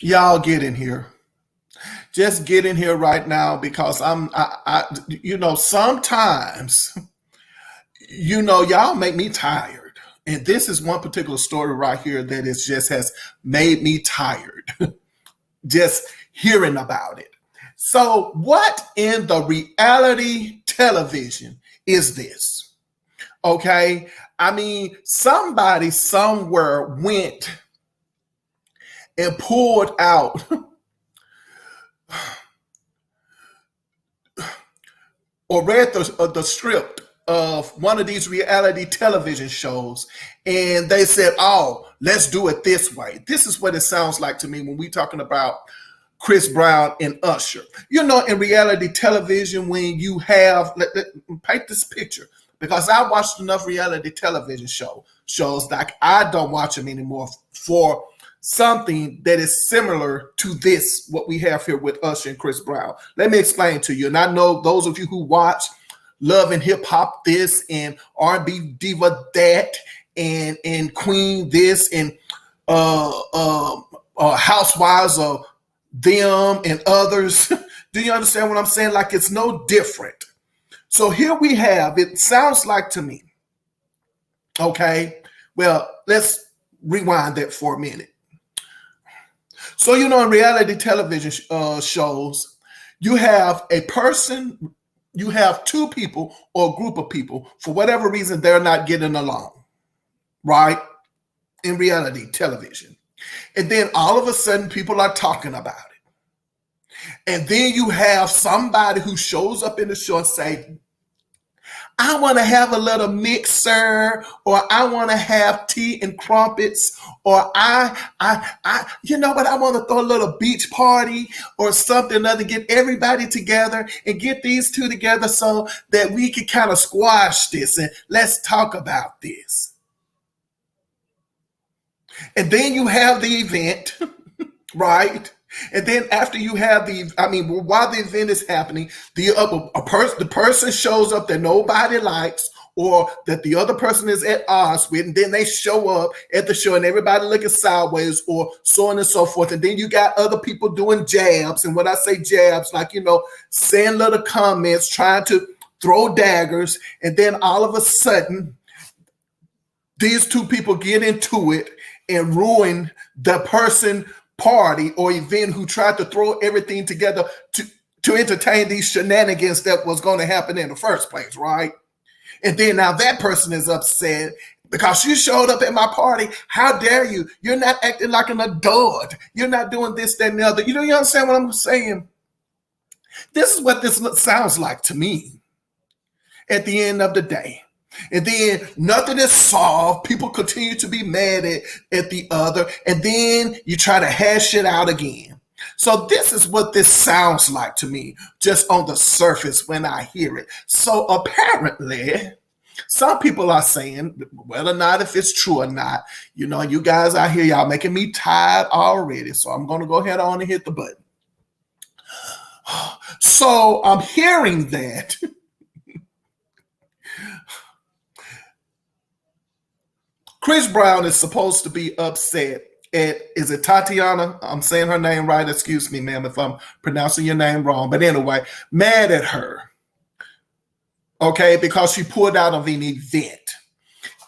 Y'all get in here. Just get in here right now because sometimes, y'all make me tired. And this is one particular story right here that is just has made me tired just hearing about it. So, what in the reality television is this? Okay. I mean, somebody somewhere went and pulled out or read the script of one of these reality television shows, and they said, "Oh, let's do it this way." This is what it sounds like to me when we talking about Chris Brown and Usher. In reality television, when you have paint this picture, because I watched enough reality television shows like I don't watch them anymore for something that is similar to this, what we have here with Usher and Chris Brown. Let me explain to you. And I know those of you who watch Love and Hip Hop this and R&B Diva that and Queen this and Housewives of them and others. Do you understand what I'm saying? Like it's no different. So here we have, it sounds like to me, okay, well, let's rewind that for a minute. So, in reality television shows, you have a person, you have two people or a group of people, for whatever reason, they're not getting along, right? In reality television. And then all of a sudden, people are talking about it. And then you have somebody who shows up in the show and say, I want to have a little mixer, or I want to have tea and crumpets, or I want to throw a little beach party or something other, get everybody together and get these two together so that we can kind of squash this and let's talk about this. And then you have the event, right? And then after you have while the event is happening, the person shows up that nobody likes or that the other person is at odds with, and then they show up at the show and everybody looking sideways or so on and so forth. And then you got other people doing jabs. And when I say jabs, like, saying little comments, trying to throw daggers. And then all of a sudden, these two people get into it and ruin the person party or event who tried to throw everything together to entertain these shenanigans that was going to happen in the first place, right? And then now that person is upset because you showed up at my party. How dare you? You're not acting like an adult. You're not doing this, that, and the other. You understand what I'm saying? This is what this sounds like to me at the end of the day. And then nothing is solved. People continue to be mad at the other. And then you try to hash it out again. So this is what this sounds like to me, just on the surface when I hear it. So apparently, some people are saying, whether or not if it's true or not, you guys out here, y'all making me tired already. So I'm going to go ahead on and hit the button. So I'm hearing that Chris Brown is supposed to be upset at, is it Teyana? I'm saying her name right. Excuse me, ma'am, if I'm pronouncing your name wrong. But anyway, mad at her, okay, because she pulled out of an event.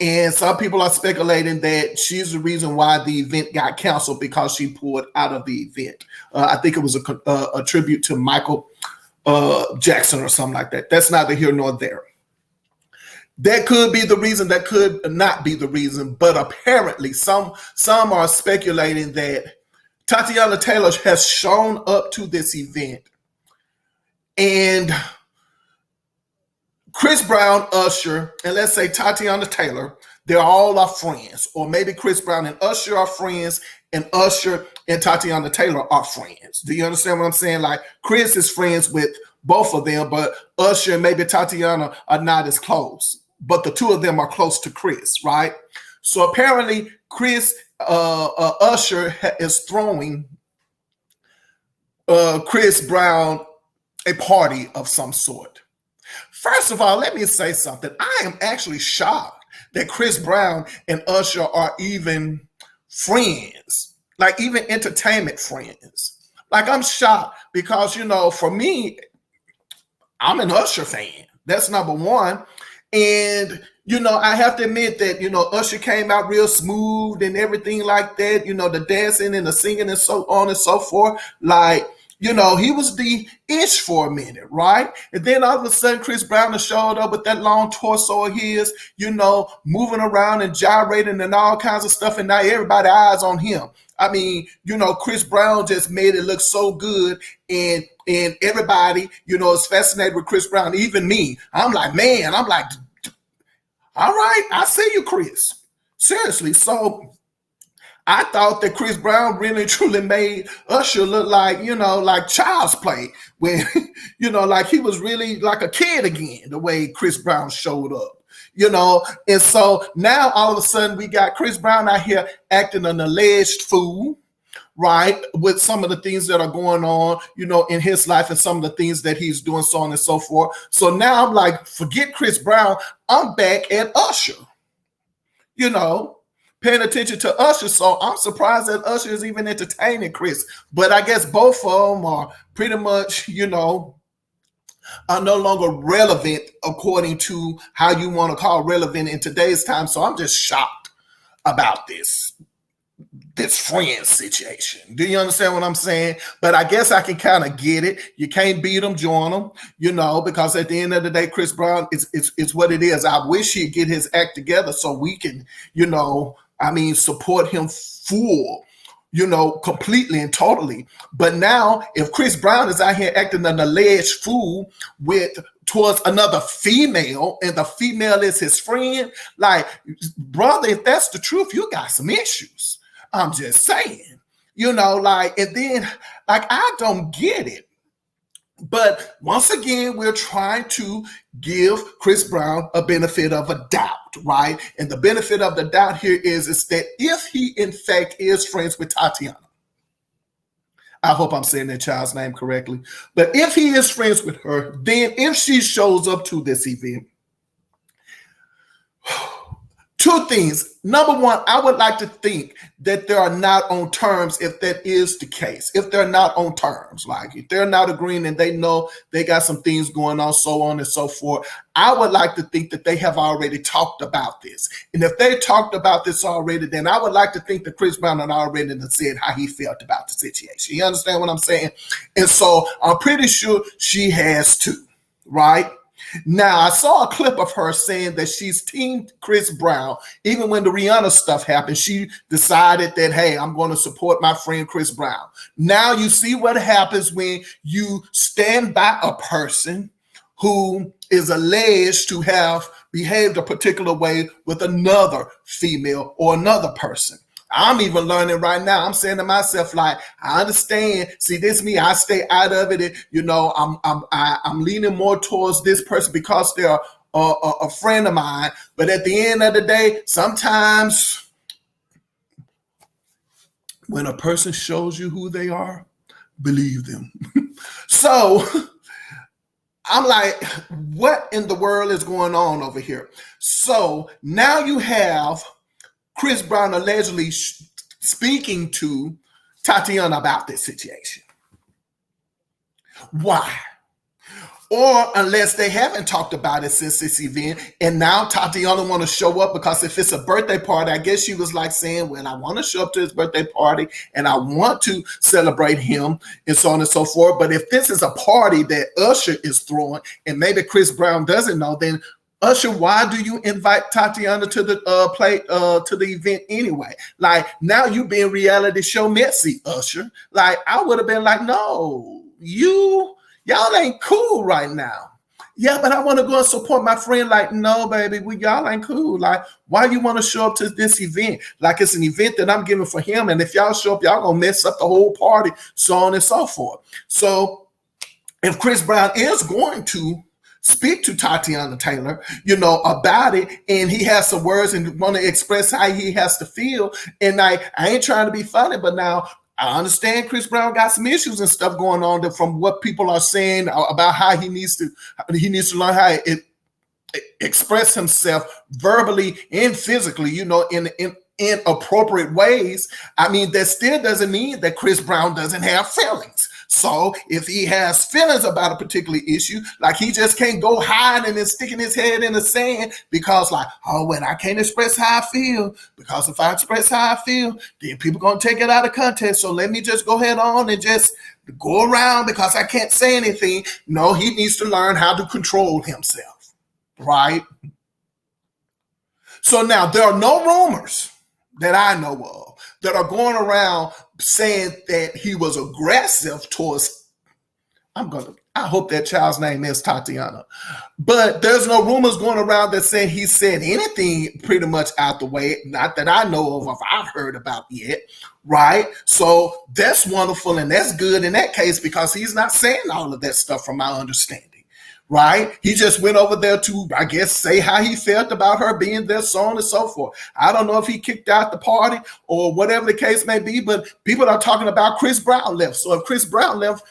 And some people are speculating that she's the reason why the event got canceled because she pulled out of the event. I think it was a tribute to Michael Jackson or something like that. That's neither here nor there. That could be the reason, that could not be the reason, but apparently some are speculating that Teyana Taylor has shown up to this event and Chris Brown, Usher, and let's say Teyana Taylor, they're all our friends. Or maybe Chris Brown and Usher are friends and Usher and Teyana Taylor are friends. Do you understand what I'm saying? Like Chris is friends with both of them, but Usher and maybe Teyana are not as close. But the two of them are close to Chris, right? So apparently Usher is throwing Chris Brown a party of some sort. First of all, let me say something. I am actually shocked that Chris Brown and Usher are even friends. like even entertainment friends. Like I'm shocked because, for me, I'm an Usher fan. That's number one. And, I have to admit that, Usher came out real smooth and everything like that, the dancing and the singing and so on and so forth. Like, he was the ish for a minute, right? And then all of a sudden, Chris Brown showed up with that long torso of his, moving around and gyrating and all kinds of stuff. And now everybody's eyes on him. I mean, Chris Brown just made it look so good. And everybody, is fascinated with Chris Brown. Even me. I'm like, all right, I see you, Chris. Seriously. So I thought that Chris Brown really truly made Usher look like, like child's play. When, like he was really like a kid again, the way Chris Brown showed up. And so now all of a sudden we got Chris Brown out here acting an alleged fool, right? With some of the things that are going on, in his life and some of the things that he's doing, so on and so forth. So now I'm like, forget Chris Brown. I'm back at Usher, paying attention to Usher. So I'm surprised that Usher is even entertaining Chris. But I guess both of them are pretty much, are no longer relevant according to how you want to call relevant in today's time. So I'm just shocked about this friend situation. Do you understand what I'm saying? But I guess I can kind of get it. You can't beat them, join them, because at the end of the day, Chris Brown is what it is. I wish he'd get his act together so we can, support him full, completely and totally. But now, if Chris Brown is out here acting an alleged fool towards another female, and the female is his friend, like, brother, if that's the truth, you got some issues. I'm just saying, and then, I don't get it. But once again, we're trying to give Chris Brown a benefit of a doubt, right? And the benefit of the doubt here is that if he, in fact, is friends with Teyana, I hope I'm saying that child's name correctly, but if he is friends with her, then if she shows up to this event, two things. Number one, I would like to think that they are not on terms if that is the case. If they're not on terms, like if they're not agreeing and they know they got some things going on, so on and so forth, I would like to think that they have already talked about this. And if they talked about this already, then I would like to think that Chris Brown had already said how he felt about the situation. You understand what I'm saying? And so I'm pretty sure she has too, right? Now, I saw a clip of her saying that she's team Chris Brown. Even when the Rihanna stuff happened, she decided that, hey, I'm going to support my friend Chris Brown. Now you see what happens when you stand by a person who is alleged to have behaved a particular way with another female or another person. I'm even learning right now. I'm saying to myself, like, I understand. See, this me. I stay out of it. I'm leaning more towards this person because they're a friend of mine. But at the end of the day, sometimes when a person shows you who they are, believe them. So I'm like, what in the world is going on over here? So now you have Chris Brown allegedly speaking to Teyana about this situation. Why? Or unless they haven't talked about it since this event, and now Teyana want to show up because if it's a birthday party, I guess she was like saying, well, I want to show up to his birthday party and I want to celebrate him and so on and so forth. But if this is a party that Usher is throwing and maybe Chris Brown doesn't know, then Usher, why do you invite Teyana to the event anyway? Like, now you being reality show messy, Usher. Like, I would have been like, no, y'all ain't cool right now. Yeah, but I want to go and support my friend. Like, no, baby, y'all ain't cool. Like, why you want to show up to this event? Like, it's an event that I'm giving for him, and if y'all show up, y'all gonna mess up the whole party, so on and so forth. So, if Chris Brown is going to speak to Teyana Taylor, about it, and he has some words and want to express how he has to feel. And I ain't trying to be funny, but now I understand Chris Brown got some issues and stuff going on from what people are saying about how he needs to learn how to express himself verbally and physically, in in appropriate ways, I mean, that still doesn't mean that Chris Brown doesn't have feelings. So if he has feelings about a particular issue, like he just can't go hiding and sticking his head in the sand because like, oh, well, I can't express how I feel because if I express how I feel, then people going to take it out of context. So let me just go ahead on and just go around because I can't say anything. No, he needs to learn how to control himself, right? So now there are no rumors that I know of that are going around saying that he was aggressive towards, I hope that child's name is Teyana, but there's no rumors going around that saying he said anything pretty much out the way, not that I know of, or I've heard about yet, right? So that's wonderful and that's good in that case because he's not saying all of that stuff from my understanding. Right? He just went over there to, I guess, say how he felt about her being there, so on and so forth. I don't know if he kicked out the party or whatever the case may be, but people are talking about Chris Brown left. So if Chris Brown left,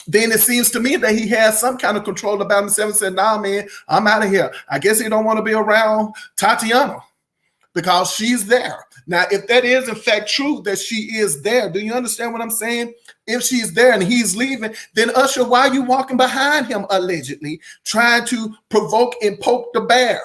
then it seems to me that he has some kind of control about himself and said, nah, man, I'm out of here. I guess he don't want to be around Teyana because she's there. Now, if that is in fact true that she is there, do you understand what I'm saying? If she's there and he's leaving, then Usher, why are you walking behind him allegedly, trying to provoke and poke the bear?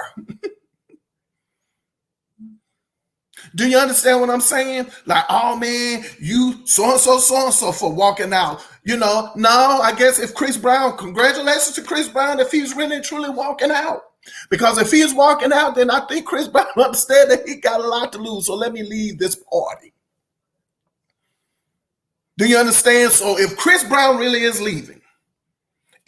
Do you understand what I'm saying? Like, oh man, you so-and-so for walking out. You know, no, I guess if Chris Brown, congratulations to Chris Brown if he's really truly walking out. Because if he's walking out, then I think Chris Brown understands that he got a lot to lose. So let me leave this party. Do you understand? So if Chris Brown really is leaving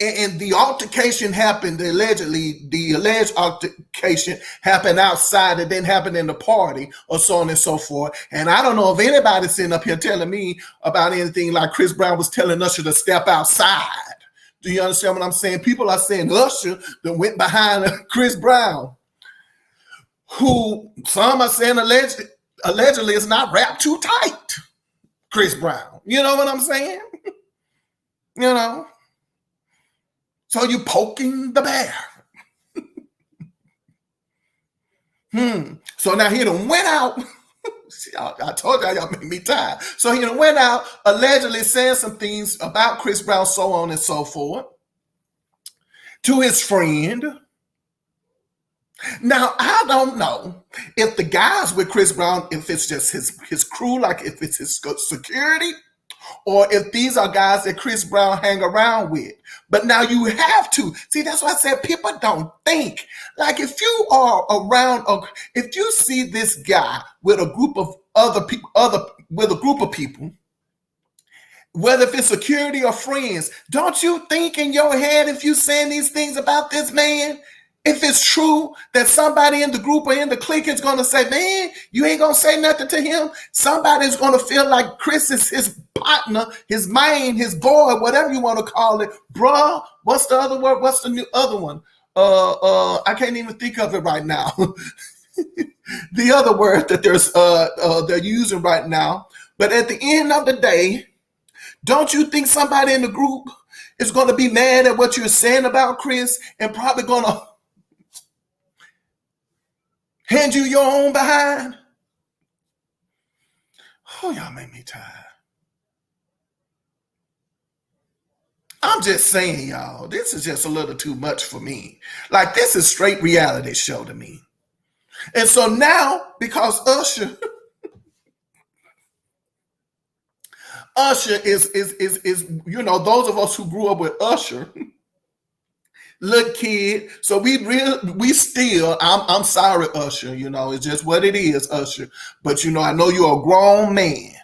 and the altercation happened, the alleged altercation happened outside, it didn't happen in the party or so on and so forth. And I don't know if anybody's sitting up here telling me about anything like Chris Brown was telling Usher to step outside. Do you understand what I'm saying? People are saying Usher that went behind Chris Brown, who some are saying allegedly is not wrapped too tight. Chris Brown. You know what I'm saying? You know? So you poking the bear. So now he done went out. I told y'all make me tired. So he done went out allegedly saying some things about Chris Brown, so on and so forth, to his friend. Now, I don't know if the guys with Chris Brown, if it's just his crew, like if it's his security, or if these are guys that Chris Brown hang around with. But now you have to. See, that's why I said people don't think. Like if you are around, if you see this guy with a group of other people, with a group of people, whether if it's security or friends, don't you think in your head if you saying these things about this man, if it's true that somebody in the group or in the clique is going to say, man, you ain't going to say nothing to him. Somebody's going to feel like Chris is his partner, his man, his boy, whatever you want to call it. Bruh, what's the other word? What's the new other one? I can't even think of it right now. The other word that they're using right now. But at the end of the day, don't you think somebody in the group is going to be mad at what you're saying about Chris and probably going to hand you your own behind? Oh, y'all make me tired. I'm just saying, y'all, this is just a little too much for me. Like, this is straight reality show to me. And so now, because Usher is, you know, those of us who grew up with Usher, little kid. So we still, I'm sorry, Usher, you know, it's just what it is, Usher. But, you know, I know you're a grown man,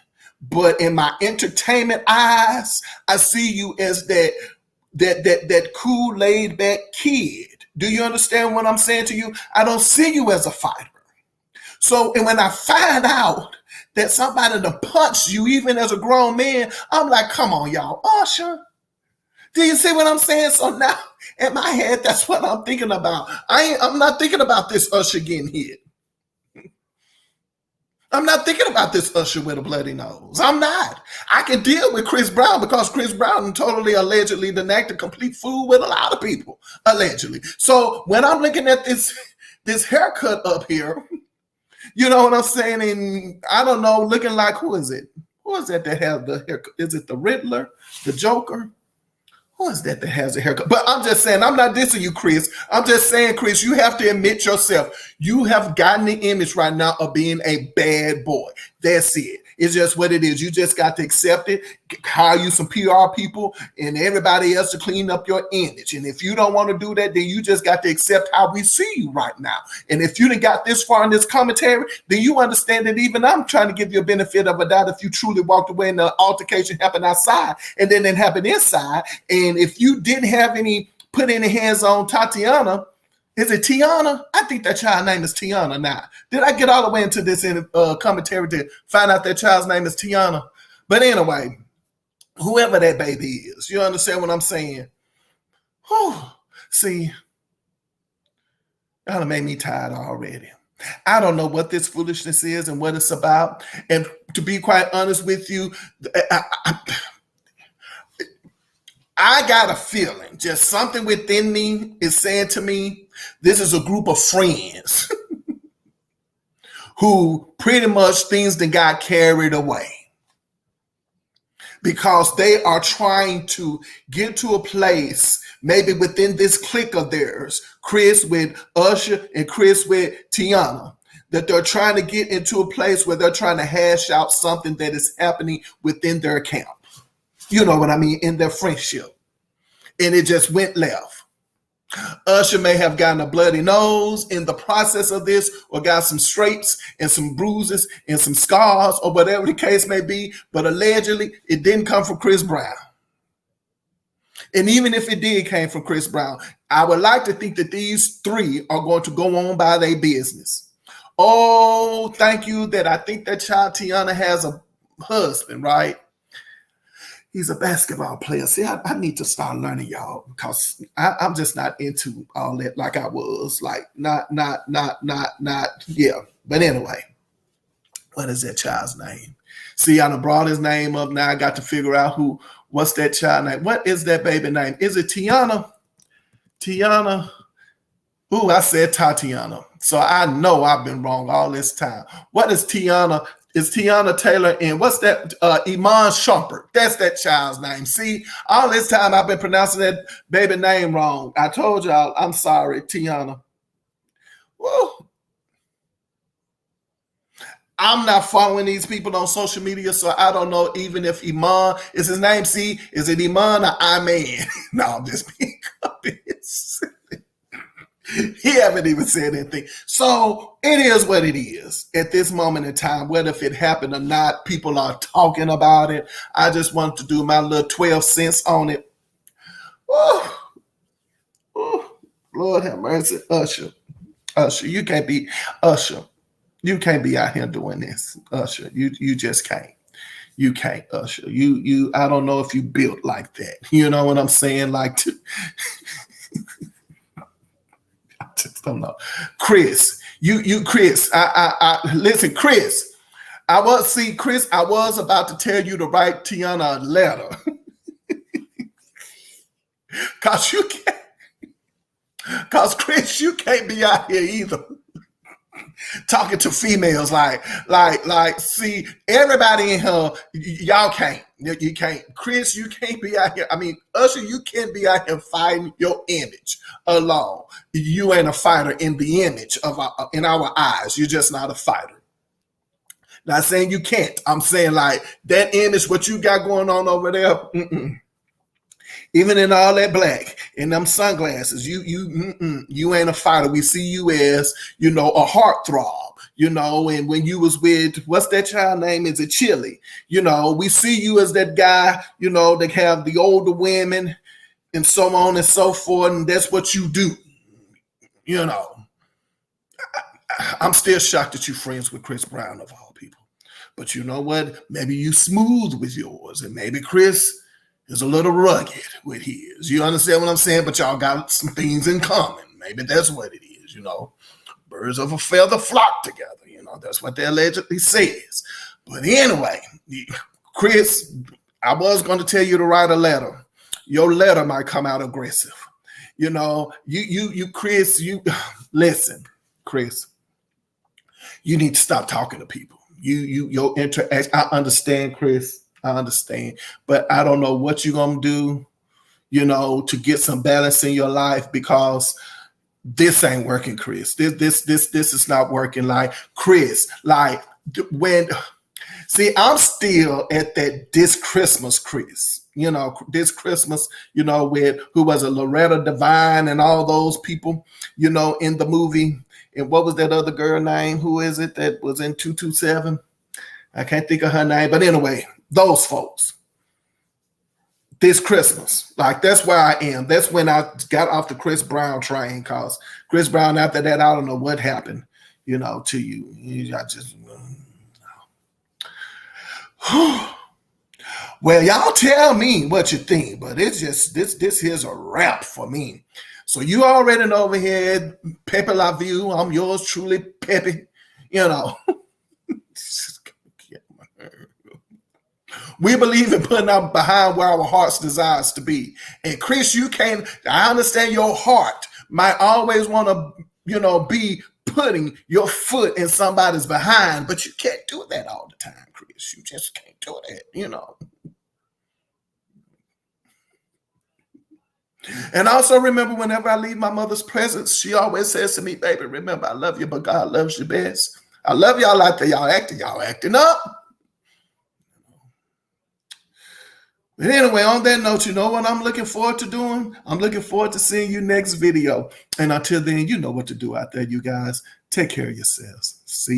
but in my entertainment eyes, I see you as that cool, laid back kid. Do you understand what I'm saying to you? I don't see you as a fighter. So, and when I find out that somebody done punched you, even as a grown man, I'm like, come on, y'all, Usher. Do you see what I'm saying? So now, in my head, that's what I'm thinking about. I'm not thinking about this Usher getting hit. I'm not thinking about this Usher with a bloody nose. I'm not. I can deal with Chris Brown because Chris Brown totally allegedly done act a complete fool with a lot of people, allegedly. So when I'm looking at this haircut up here, You know what I'm saying? And I don't know, looking like, who is it? Who is that has the haircut? Is it the Riddler, the Joker? Who is that has a haircut? But I'm just saying, I'm not dissing you, Chris. I'm just saying, Chris, you have to admit yourself. You have gotten the image right now of being a bad boy. That's it. It's just what it is. You just got to accept it, hire you some PR people and everybody else to clean up your image. And if you don't want to do that, then you just got to accept how we see you right now. And if you done got this far in this commentary, then you understand that even I'm trying to give you a benefit of a doubt if you truly walked away and the altercation happened outside and then it happened inside. And if you didn't have any, put any hands on Tatiana, is it Teyana? I think that child's name is Teyana now. Did I get all the way into this in commentary to find out that child's name is Teyana? But anyway, whoever that baby is, you understand what I'm saying? Whew. See, y'all made me tired already. I don't know what this foolishness is and what it's about. And to be quite honest with you, I got a feeling, just something within me is saying to me, this is a group of friends who pretty much things that got carried away because they are trying to get to a place, maybe within this clique of theirs, Chris with Usher and Chris with Teyana, that they're trying to get into a place where they're trying to hash out something that is happening within their camp. You know what I mean? In their friendship. And it just went left. Usher may have gotten a bloody nose in the process of this, or got some scrapes and some bruises and some scars, or whatever the case may be, but allegedly it didn't come from Chris Brown. And even if it did came from Chris Brown, I would like to think that these three are going to go on by their business. Oh, thank you that I think that child Teyana has a husband, right? He's a basketball player. See, I need to start learning, y'all, because I'm just not into all that like I was. Like, not, yeah. But anyway, what is that child's name? See, I done brought his name up. Now I got to figure out what's that child name? What is that baby name? Is it Teyana? Teyana? Ooh, I said Tatiana. So I know I've been wrong all this time. What is Teyana? It's Teyana Taylor and what's that? Iman Shumpert. That's that child's name. See, all this time I've been pronouncing that baby name wrong. I told y'all, I'm sorry, Teyana. Whoa. I'm not following these people on social media, so I don't know even if Iman is his name. See, is it Iman or Iman? No, I'm just being obvious. He haven't even said anything. So it is what it is at this moment in time. Whether if it happened or not, people are talking about it. I just want to do my little 12 cents on it. Oh, Lord have mercy. Usher, you can't be Usher. You can't be out here doing this, Usher. You just can't. You can't, Usher. You. I don't know if you built like that. You know what I'm saying? Like I just don't know. Chris, Chris, I listen, Chris, I was about to tell you to write Teyana a letter. Cause Chris, you can't be out here either. Talking to females like, see, everybody in here, y'all can't. You can't. Chris, you can't be out here. I mean, Usher, you can't be out here fighting your image alone. You ain't a fighter in the image of in our eyes. You're just not a fighter. Not saying you can't. I'm saying like that image, what you got going on over there. Even in all that black and them sunglasses, you ain't a fighter. We see you as, a heartthrob, and when you was with, what's that child name? Is it Chili? We see you as that guy, that have the older women and so on and so forth. And that's what you do. I'm still shocked that you're friends with Chris Brown of all people. But you know what? Maybe you smooth with yours, and maybe Chris is a little rugged with his. You understand what I'm saying? But y'all got some things in common. Maybe that's what it is, Birds of a feather flock together. That's what they allegedly says. But anyway, Chris, I was going to tell you to write a letter. Your letter might come out aggressive. Chris, listen, Chris. You need to stop talking to people. Your interaction. I understand, Chris. I understand, but I don't know what you're gonna do, to get some balance in your life, because this ain't working, Chris. This is not working. Like, Chris, like, when, see, I'm still at that this Christmas, Chris. This Christmas, with who was it, Loretta Devine and all those people, in the movie. And what was that other girl name? Who is it that was in 227? I can't think of her name. But anyway, those folks. This Christmas, like, that's where I am. That's when I got off the Chris Brown train, because Chris Brown, after that, I don't know what happened, to you. I just, well, y'all tell me what you think, but it's just, this here's a wrap for me. So you already know over here, Pepe La View. I'm yours truly, Pepe. We believe in putting out behind where our heart's desires to be. And Chris, I understand your heart might always want to, be putting your foot in somebody's behind, but you can't do that all the time, Chris. You just can't do that, And also remember, whenever I leave my mother's presence, she always says to me, baby, remember, I love you, but God loves you best. I love y'all out there. Y'all acting up. But anyway, on that note, you know what I'm looking forward to doing? I'm looking forward to seeing you next video. And until then, you know what to do out there, you guys. Take care of yourselves. See you.